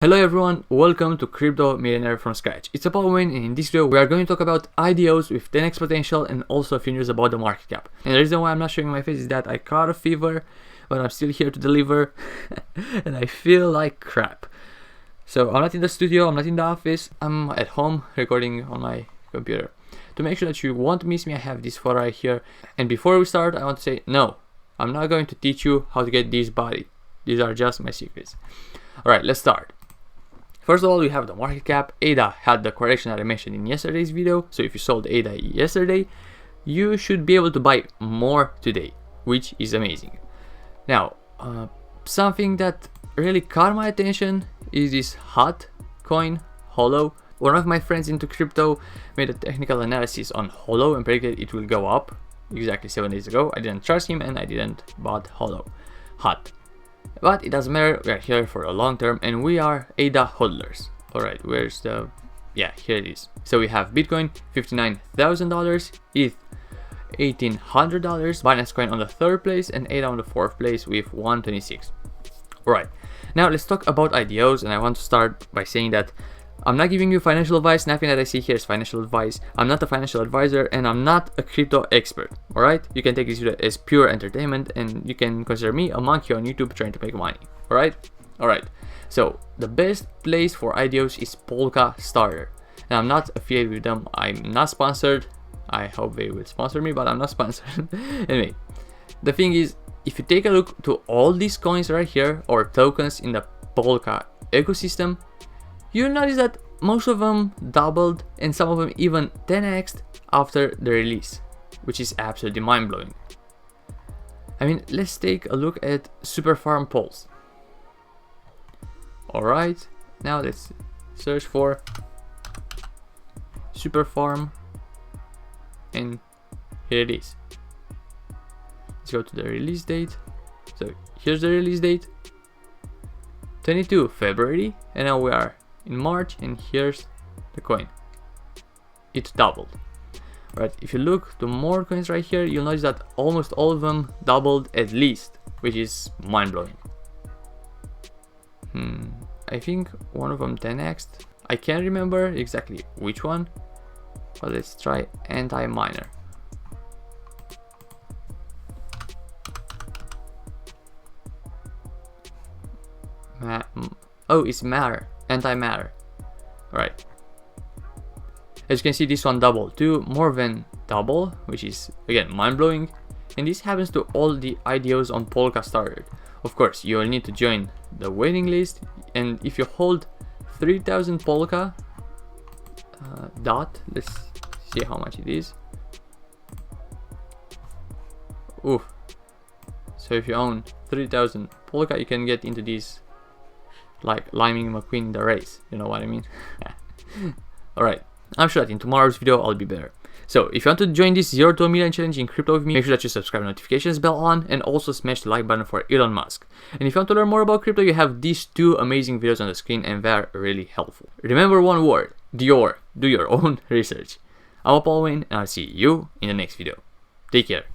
Hello everyone, welcome to Crypto Millionaire from Scratch. It's a Win, and in this video we are going to talk about IDOs with 10x potential and also a few news about the market cap. And the reason why I'm not showing my face is that I caught a fever, but I'm still here to deliver and I feel like crap. So I'm not in the studio, I'm not in the office, I'm at home recording on my computer. To make sure that you won't miss me, I have this photo right here. And before we start, I want to say no, I'm not going to teach you how to get this body. These are just my secrets. Alright, let's start. First of all, we have the market cap. ADA had the correction that I mentioned in yesterday's video. So if you sold ADA yesterday, you should be able to buy more today, which is amazing. Now, something that really caught my attention is this hot coin, Holo. One of my friends into crypto made a technical analysis on Holo and predicted it will go up exactly 7 days ago. I didn't trust him and I didn't bought Holo. Hot. But it doesn't matter, we are here for a long term and we are ADA hodlers. Alright, where's the... yeah, here it is. So we have Bitcoin, $59,000, ETH, $1,800, Binance Coin on the 3rd place and ADA on the 4th place with 126. Alright, now let's talk about IDOs, and I want to start by saying that I'm not giving you financial advice. Nothing that I see here is financial advice. I'm not a financial advisor and I'm not a crypto expert. Alright, you can take this video as pure entertainment and you can consider me a monkey on YouTube trying to make money. Alright, so the best place for IDOs is PolkaStarter, and I'm not affiliated with them. I'm not sponsored. I hope they will sponsor me, but I'm not sponsored. Anyway, the thing is, if you take a look to all these coins right here or tokens in the Polka ecosystem, you'll notice that most of them doubled and some of them even 10x'd after the release, which is absolutely mind-blowing. I mean, let's take a look at Super Farm Pulse. Alright, now let's search for Super Farm and here it is. Let's go to the release date. So here's the release date, 22 February, and now we are in March and here's the coin. It doubled. Right, if you look to more coins right here, you'll notice that almost all of them doubled at least, which is mind-blowing. I think one of them 10x'd. I can't remember exactly which one, but let's try anti-miner. Oh, it's matter. Anti-matter. Alright. As you can see, this one doubled to more than double, which is again mind-blowing. And this happens to all the IDOs on PolkaStarter. Of course, you will need to join the waiting list, and if you hold 3000 Polka dot, let's see how much it is. Oof. So if you own 3000 Polka, you can get into these like Liming McQueen in the race, you know what I mean? Alright, I'm sure that in tomorrow's video I'll be better. So if you want to join this 0 to 1 million challenge in crypto with me, make sure that you subscribe, notifications bell on, and also smash the like button for Elon Musk. And if you want to learn more about crypto, you have these 2 amazing videos on the screen and they're really helpful. Remember one word, do your own research. I'm PolkaDot and I'll see you in the next video. Take care.